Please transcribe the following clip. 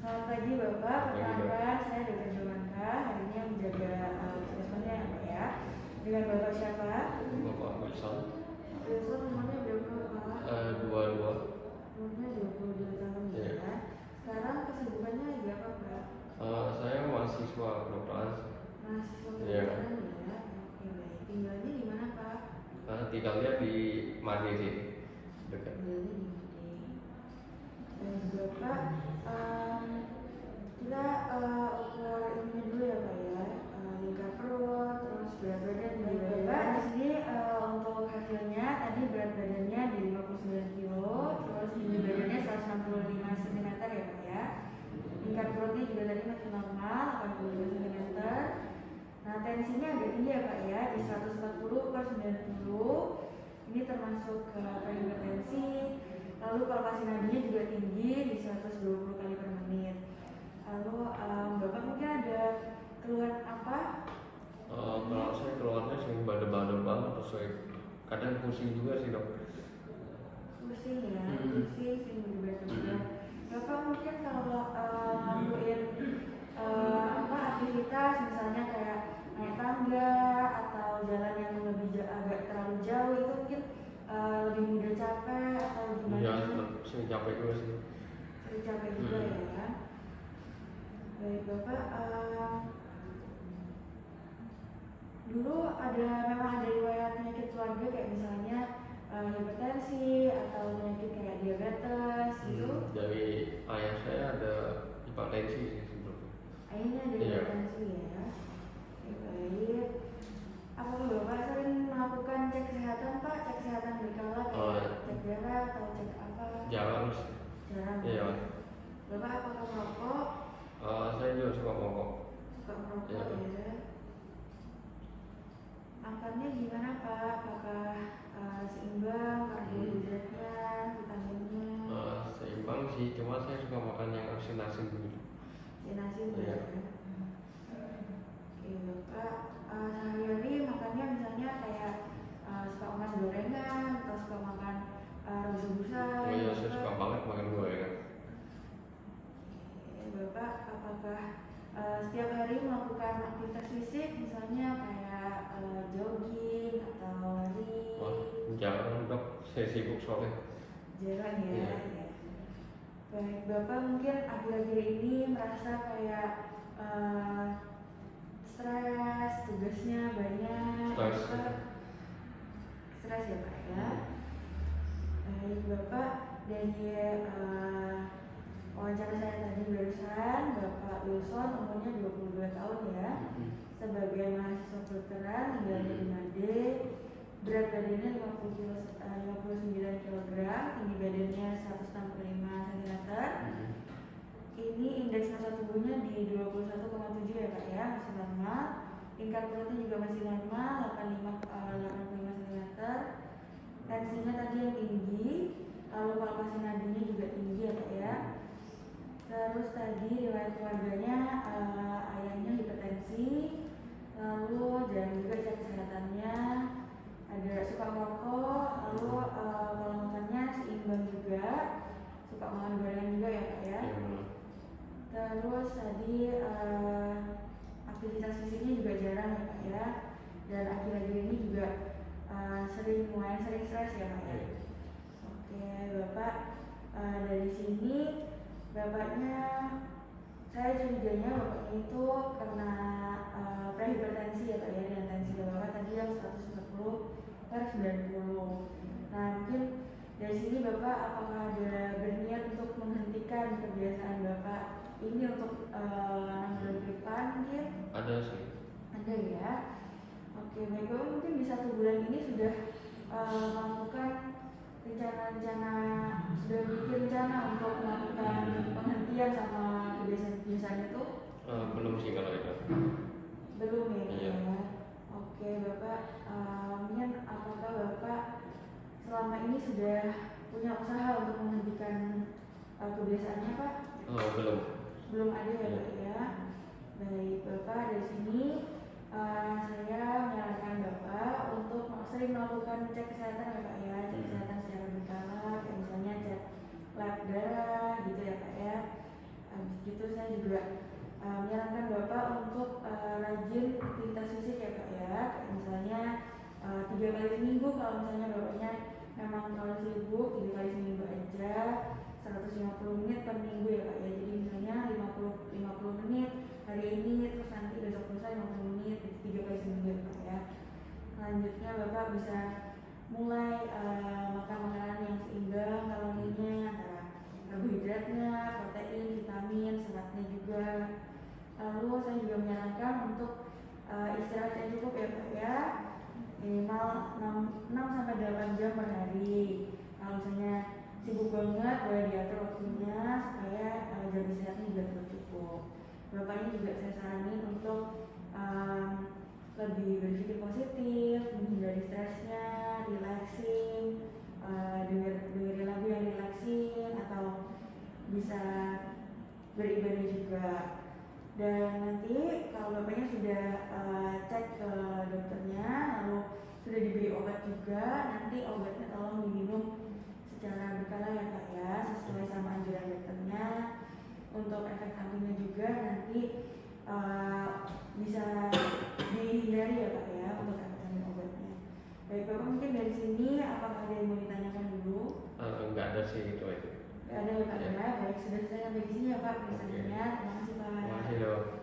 Selamat pagi Bapak, Pagi, Dok. perkenalkan saya Dr. Jomanka. Hari ini yang menjaga asesmennya ya Pak ya. Dengan Bapak siapa? Bapak Wilson. Wilson umurnya berapa Pak? 22. Umurnya 22 tahun ya. Iya. Sekarang kesibukannya lagi apa Pak? Saya mahasiswa kedokteran. Mahasiswa Iya. kedokteran ya. Oke baik. Tinggalnya di mana Pak? Tinggalnya di Made sih, dekat. Tinggalnya di Made. Dan Bapak, kita ukur ini dulu ya Pak ya, lingkar perut, terus berat badan dan Bapak di sini untuk hasilnya tadi berat badannya di 59 kilo, terus tinggi badannya 165 cm ya Pak ya. Lingkar perutnya juga tadi masih normal 85 cm. Nah tensinya agak tinggi ya Pak ya, di 140/90. Ini termasuk hipertensi. Lalu palpasi nadinya juga tinggi di 120 kali per menit. Lalu Bapak mungkin ada keluhan apa? Kalau saya keluarnya sering badan banget, terus saya kadang pusing juga sih dok. Pusing ya, pusing, sering berdebar-debar. Bapak mungkin kalau ngelakuin aktivitas misalnya kayak naik tangga atau jalan yang agak terlalu jauh itu mungkin lebih mudah capek atau gimana? Iya, sering capek juga sih. Sering capek juga ya. Baik Bapak, dulu memang ada riwayat penyakit keluarga kayak misalnya hipertensi atau penyakit kayak diabetes gitu? Dari ayah saya ada hipertensi sih sebelumnya. Ayahnya ada hipertensi ya. Oke, baik. Apakah Bapak sering melakukan cek kesehatan Pak? Cek kesehatan berkala kayak cek darah atau cek apa? Jarang sih. Jarang. Iya. Bapak apakah merokok? Saya juga suka merokok. Suka merokok ya. Makannya gimana Pak? Apakah seimbang karbohidratnya, vitaminnya? Seimbang sih, cuma saya suka makan yang asin-asin dulu. Asin-asin Iya. ya. Oke Bapak, sehari-hari makannya misalnya kayak suka makan gorengan atau suka makan rebus-rebusan? Oh iya, saya suka banget makan gorengan. Oke Bapak, apakah setiap hari melakukan aktivitas fisik misalnya kayak jogging atau lari? Wah, jarang dok, saya sibuk soalnya. Jarang ya. Iya. Ya. Baik, Bapak mungkin akhir-akhir ini merasa kayak stres, tugasnya banyak. Stres ya Pak ya. Baik Bapak, dari wawancara saya tadi barusan, Bapak Wilson umurnya 22 tahun ya. Sebagai mahasiswa kedokteran tinggalnya di Made, berat badannya 59 kg, tinggi badannya 165 cm. Ini indeks massa tubuhnya di 21,7 ya Pak ya, masih normal. Lingkar perutnya juga masih normal, 85 cm. Tensinya tadi yang tinggi, lalu palpasi nadinya juga tinggi ya Pak ya. Terus tadi riwayat keluarganya ayahnya hipertensi, lalu jarang juga cek kesehatannya, ada suka merokok, lalu pola makannya seimbang juga, suka makan gorengan juga ya Pak ya. Terus tadi aktivitas fisiknya juga jarang ya Pak ya, dan akhir-akhir ini juga lumayan sering stres ya Pak ya. Oke Bapak, dari sini Bapaknya, saya curiganya Bapaknya itu karena prehipertensi ya Pak ya, dengan tensi Bapak tadi yang 140/90. Nah mungkin dari sini Bapak apakah ada berniat untuk menghentikan kebiasaan Bapak ini untuk 6 bulan ke depan mungkin? Ada sih. Ada ya. Oke baik Bapak, mungkin di 1 bulan ini sudah melakukan rencana-rencana, sudah bikin rencana untuk melakukan penghentian sama kebiasaan-kebiasaan itu? Belum sih kalau itu. Belum ya? Iya. Oke Bapak, mungkin apakah Bapak selama ini sudah punya usaha untuk menghentikan kebiasaannya Pak? Belum. Belum ada ya Pak ya. Baik Bapak, dari sini saya menyarankan Bapak untuk sering melakukan cek kesehatan ya Pak ya, cek kesehatan secara berkala, kayak misalnya cek lab darah gitu ya Pak ya. Habis gitu kali seminggu. Kalau misalnya bapaknya memang terlalu sibuk, 3 kali seminggu aja, 150 menit per minggu ya Kak ya. Jadi misalnya 50 menit hari ini, terus nanti besok lusa 50 menit, 3 kali seminggu ya Kak ya. Selanjutnya Bapak bisa mulai makan makanan yang seimbang kalorinya, antara karbohidratnya, protein, vitamin, seratnya juga. Lalu saya juga menyarankan untuk istirahat yang cukup ya Pak ya, minimal 6-8 jam per hari. Kalau misalnya sibuk banget, boleh diatur waktunya supaya jam istirahatnya juga tetap cukup. Bapak ini juga saya saranin untuk lebih berpikir positif, menghindari stresnya, relaxing, dengerin lagu yang relaxing, atau bisa beribadah juga. Dan nanti kalau bapaknya sudah cek ke dokternya, lalu sudah diberi obat juga, nanti obatnya tolong diminum secara berkala ya Kak ya, sesuai sama anjuran dokternya. Untuk efek sampingnya juga nanti bisa dihindari ya Kak ya, untuk efek samping obatnya. Baik Bapak, mungkin dari sini apakah ada yang mau ditanyakan dulu? Enggak ada sih, itu aja. Enggak ada ya Pak ya. Baik, sudah saya sampai di sini ya Pak penjelasannya. Terima kasih Pak. Terima kasih dok.